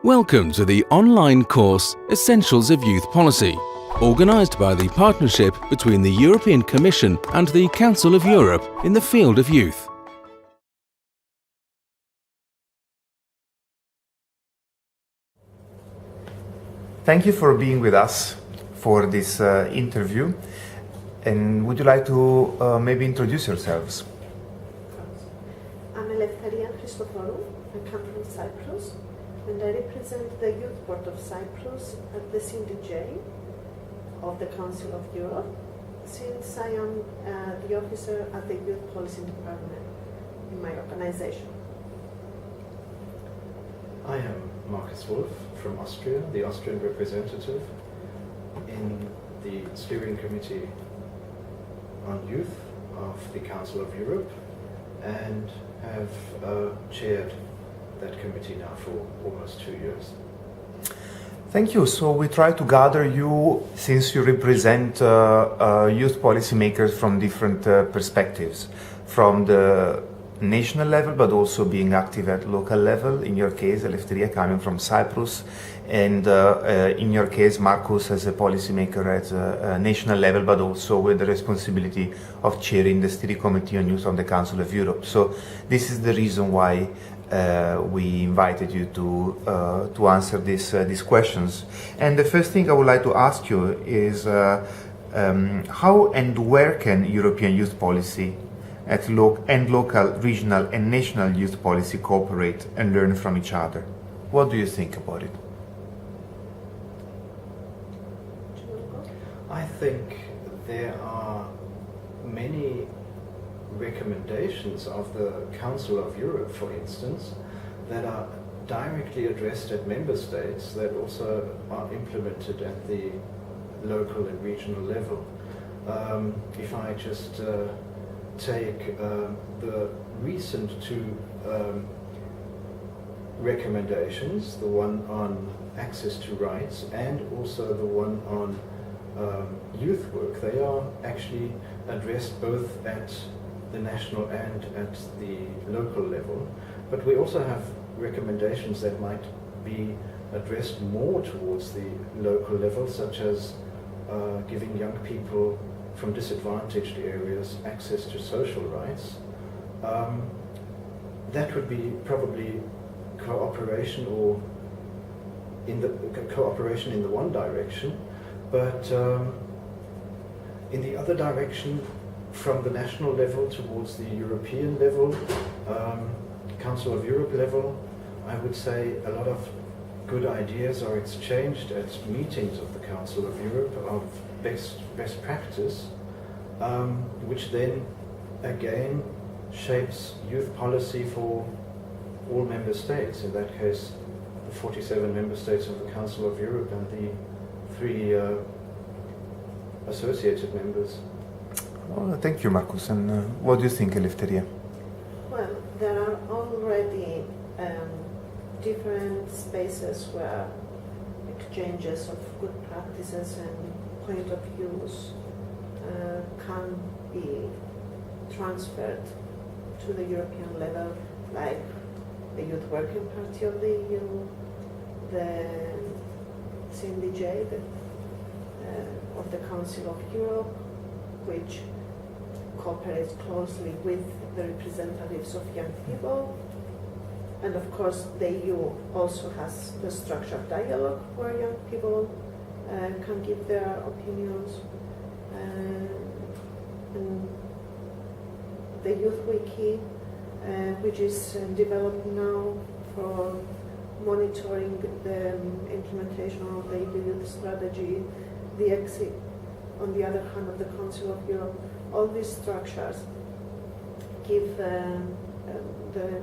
Welcome to the online course Essentials of Youth Policy, organised by the partnership between the European Commission and the Council of Europe in the field of youth. Thank you for being with us for this interview. And would you like to maybe introduce yourselves? I'm Eleftheria Christoforou. I come from Cyprus, and I represent the Youth Board of Cyprus at the CNDJ of the Council of Europe, since I am the officer at the Youth Policy Department in my organization. I am Markus Wolf from Austria, the Austrian representative in the Steering Committee on Youth of the Council of Europe, and have chaired that committee now for almost 2 years. Thank you. So we try to gather you, since you represent youth policymakers from different perspectives, from the national level, but also being active at local level. In your case, Eleftheria coming from Cyprus, and in your case, Markus as a policymaker at a national level, but also with the responsibility of chairing the Steering Committee on Youth on the Council of Europe. So this is the reason why we invited you to answer these questions. And the first thing I would like to ask you is how and where can European youth policy at local, regional and national youth policy cooperate and learn from each other? What do you think about it? I think there are many recommendations of the Council of Europe, for instance, that are directly addressed at member states that also are implemented at the local and regional level. If I just take the recent two recommendations, the one on access to rights and also the one on youth work, they are actually addressed both at the national and at the local level. But we also have recommendations that might be addressed more towards the local level, such as giving young people from disadvantaged areas access to social rights. That would be probably cooperation, or in the cooperation in the one direction, but in the other direction, from the national level towards the European level, Council of Europe level, I would say a lot of good ideas are exchanged at meetings of the Council of Europe of best practice, which then again shapes youth policy for all member states, in that case the 47 member states of the Council of Europe and the 3 associated members. Well, thank you, Markus. And what do you think, Eleftheria? Well, there are already different spaces where exchanges of good practices and point of views can be transferred to the European level, like the Youth Working Party of the EU, the CNDJ of the Council of Europe, which cooperates closely with the representatives of young people. And of course, the EU also has the structured dialogue where young people can give their opinions. And the Youth Wiki, which is developed now for monitoring the implementation of the youth strategy, the exit, on the other hand, of the Council of Europe. All these structures give the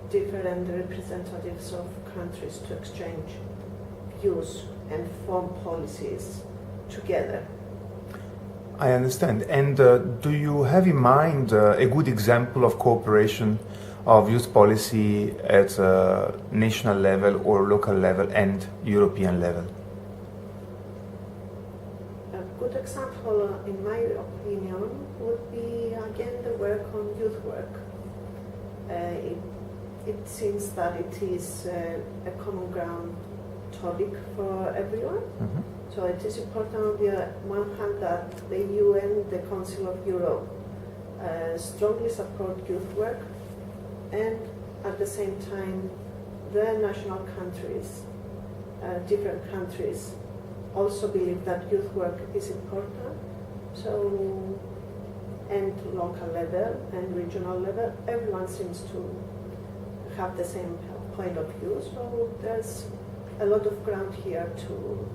different representatives of countries to exchange views and form policies together. I understand. And do you have in mind a good example of cooperation of youth policy at national level or local level and European level? A good example, in my opinion, would be again the work on youth work. it seems that it is a common ground topic for everyone. Mhm. So it is important on the one hand that the UN, the Council of Europe, strongly support youth work, and at the same time the national countries, different countries, also believe that youth work is important. So, and local level and regional level, everyone seems to have the same point of view. So there's a lot of ground here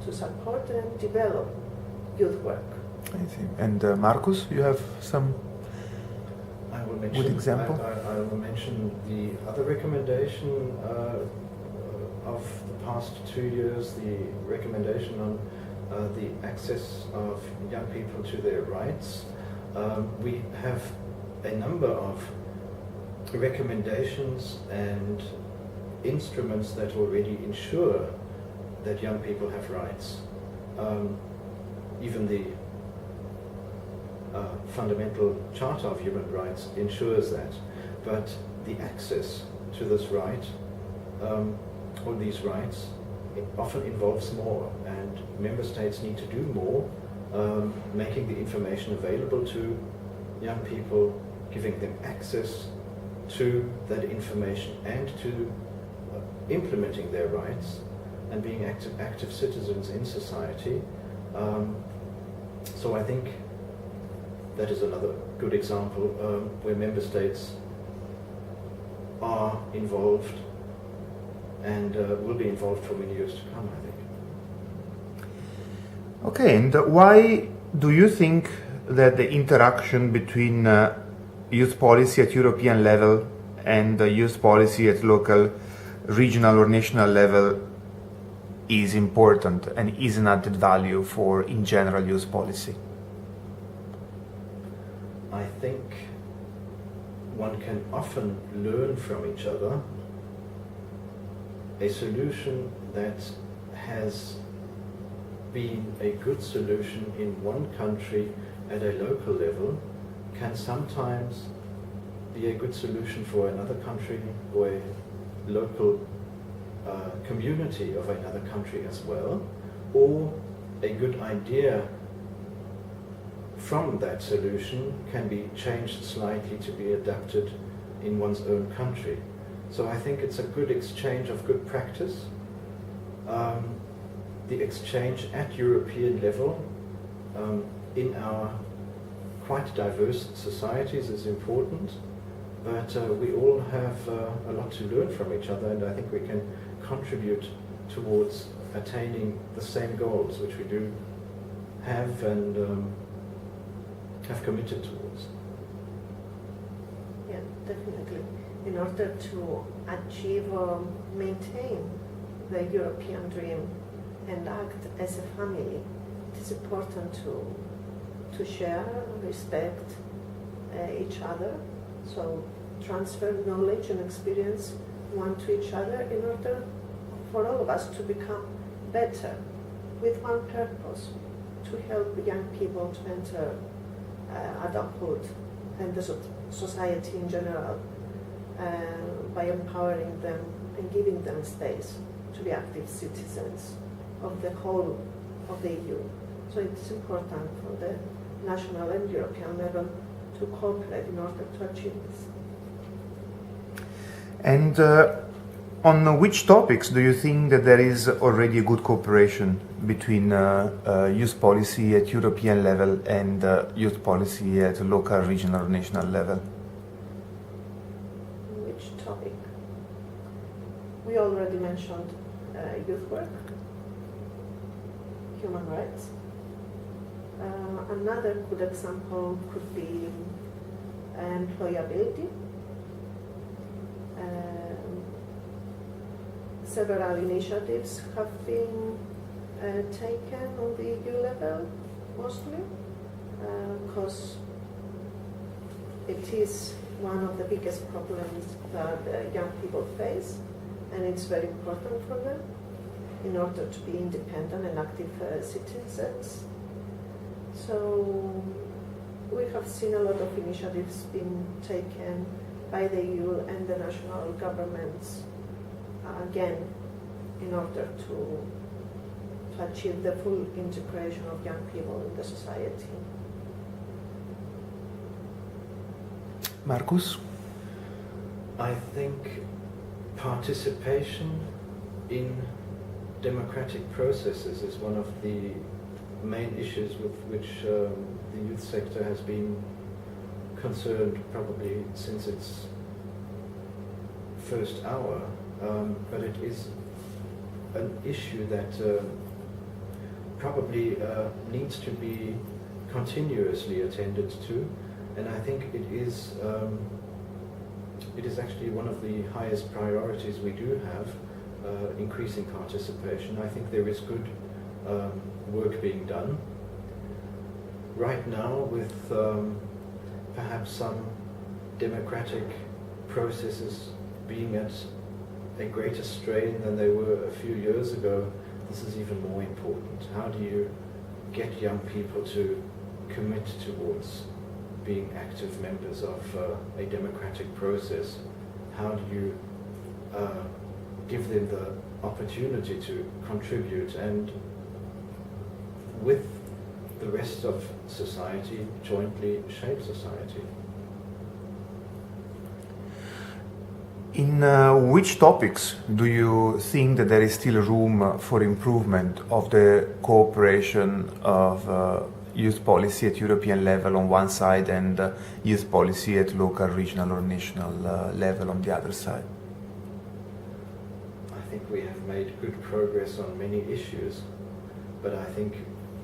to support and develop youth work. I see. And Marcus, you have some I will mention, good example? I will mention the other recommendation of the past 2 years, the recommendation on the access of young people to their rights. We have a number of recommendations and instruments that already ensure that young people have rights. Even the Fundamental Charter of Human Rights ensures that. But the access to this right, or these rights, it often involves more, and member states need to do more, making the information available to young people, giving them access to that information and to implementing their rights and being active citizens in society. So I think that is another good example where member states are involved and will be involved for many years to come, I think. Okay, and why do you think that the interaction between youth policy at European level and youth policy at local, regional or national level is important and is an added value for, in general, youth policy? I think one can often learn from each other. A solution that has been a good solution in one country at a local level can sometimes be a good solution for another country or a local community of another country as well, or a good idea from that solution can be changed slightly to be adapted in one's own country. So I think it's a good exchange of good practice. The exchange at European level in our quite diverse societies is important, but we all have a lot to learn from each other, and I think we can contribute towards attaining the same goals which we do have and have committed towards. Yeah, definitely. In order to achieve or maintain the European dream and act as a family, it is important to share, respect each other, so transfer knowledge and experience one to each other in order for all of us to become better with one purpose, to help young people to enter adulthood and the society in general by empowering them and giving them space to be active citizens of the whole of the EU. So it's important for the national and European level to cooperate in order to achieve this. And on which topics do you think that there is already a good cooperation between youth policy at European level and youth policy at local, regional, or national level? Which topic? We already mentioned youth work, human rights. Another good example could be employability. Several initiatives have been taken on the EU level, mostly, because it is one of the biggest problems that young people face, and it's very important for them in order to be independent and active citizens. So we have seen a lot of initiatives being taken by the EU and the national governments, again, in order to achieve the full integration of young people in the society. Markus? I think participation in democratic processes is one of the main issues with which the youth sector has been concerned probably since its first hour, but it is an issue that probably needs to be continuously attended to, and I think it is actually one of the highest priorities we do have, increasing participation. I think there is good work being done. Right now, with perhaps some democratic processes being at a greater strain than they were a few years ago, this is even more important. How do you get young people to commit towards being active members of a democratic process? How do you give them the opportunity to contribute and with the rest of society jointly shape society? In which topics do you think that there is still room for improvement of the cooperation of youth policy at European level on one side and youth policy at local, regional or national level on the other side? I think we have made good progress on many issues, but I think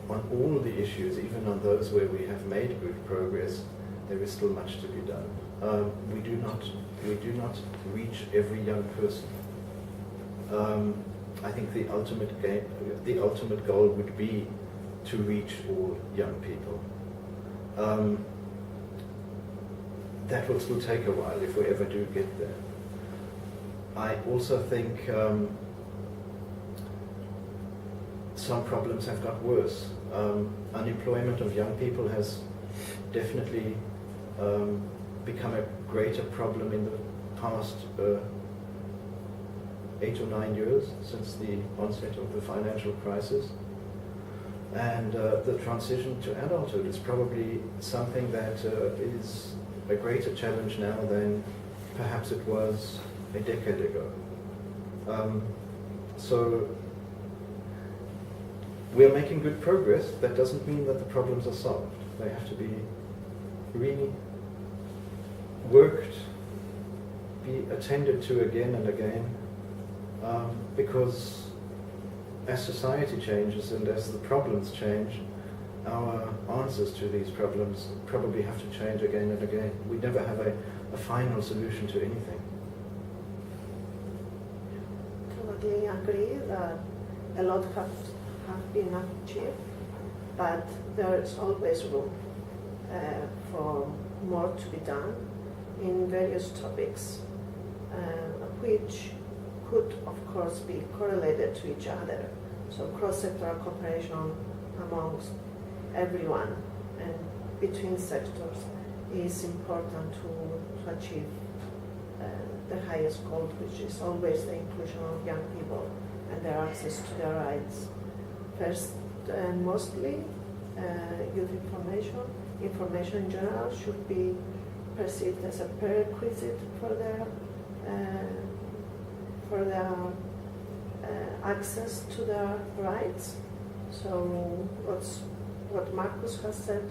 on all the issues, even on those where we have made good progress, there is still much to be done. We do not reach every young person. I think the ultimate goal would be to reach all young people. That will still take a while if we ever do get there. I also think some problems have got worse. Unemployment of young people has definitely become a greater problem in the past 8 or 9 years since the onset of the financial crisis. And the transition to adulthood is probably something that is a greater challenge now than perhaps it was a decade ago. So we are making good progress. That doesn't mean that the problems are solved. They have to be reworked, be attended to again and again, because as society changes and as the problems change, our answers to these problems probably have to change again and again. We never have a final solution to anything. Totally agree that a lot have been achieved, but there is always room for more to be done in various topics, which could, of course, be correlated to each other. So cross-sectoral cooperation amongst everyone and between sectors is important to achieve the highest goal, which is always the inclusion of young people and their access to their rights. First and mostly, youth information in general should be perceived as a prerequisite for their access to their rights. So what Markus has said,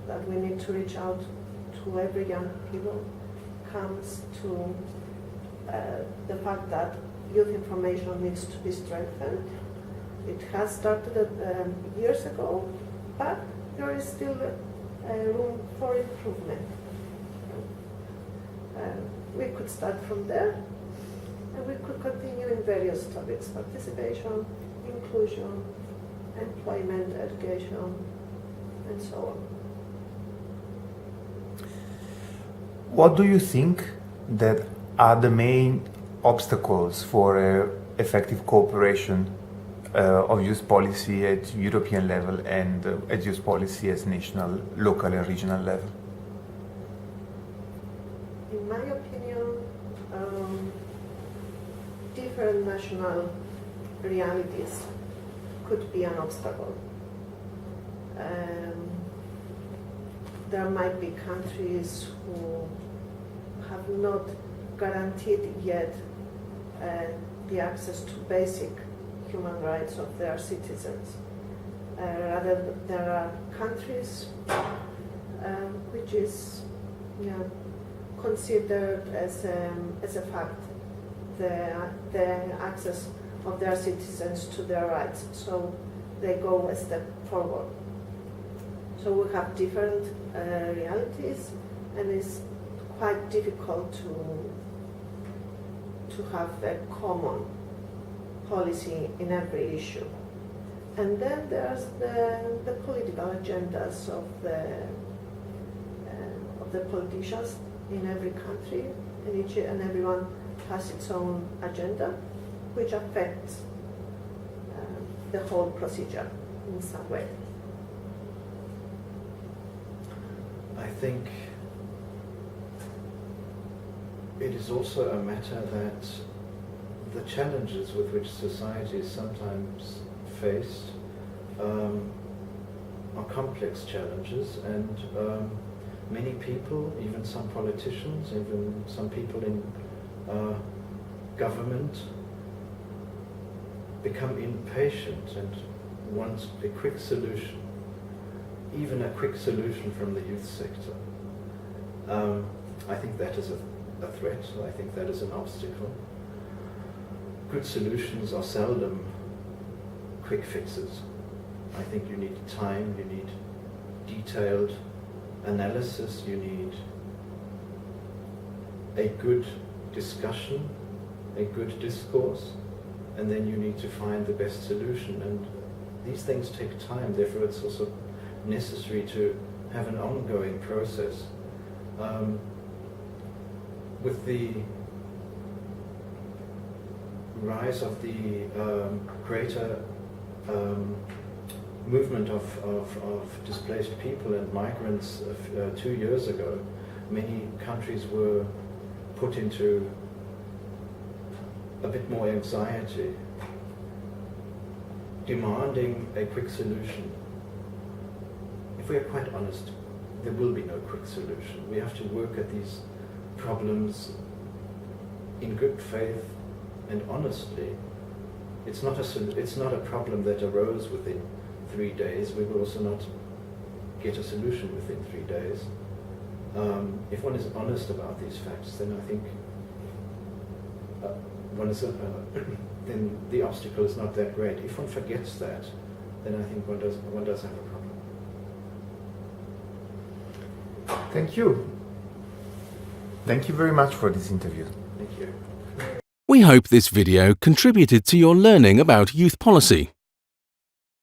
that we need to reach out to every young people, comes to the fact that youth information needs to be strengthened. It has started years ago, but there is still room for improvement. We could start from there, and we could continue in various topics: participation, inclusion, employment, education, and so on. What do you think that are the main obstacles for effective cooperation of youth policy at European level and at youth policy at national, local and regional level? In my opinion, different national realities could be an obstacle. There might be countries who have not guaranteed yet the access to basic human rights of their citizens. Rather, there are countries which is considered as a fact the access of their citizens to their rights, so they go a step forward. So we have different realities, and it's quite difficult to have a common policy in every issue. And then there's the political agendas of the politicians in every country, and everyone has its own agenda, which affects the whole procedure in some way. I think it is also a matter that the challenges with which society is sometimes faced are complex challenges, and many people, even some politicians, even some people in government, become impatient and want a quick solution, even a quick solution from the youth sector. I think that is a threat. I think that is an obstacle. Good solutions are seldom quick fixes. I think you need time, you need detailed analysis, you need a good discussion, a good discourse, and then you need to find the best solution. And these things take time, therefore it's also necessary to have an ongoing process. With the rise of the greater movement of displaced people and migrants 2 years ago, many countries were put into a bit more anxiety, demanding a quick solution. If we are quite honest, there will be no quick solution. We have to work at these problems in good faith and honestly. It's not a problem that arose within 3 days. We will also not get a solution within 3 days. If one is honest about these facts, then I think then the obstacle is not that great. If one forgets that, then I think one does have a problem. Thank you. Thank you very much for this interview. Thank you. We hope this video contributed to your learning about youth policy.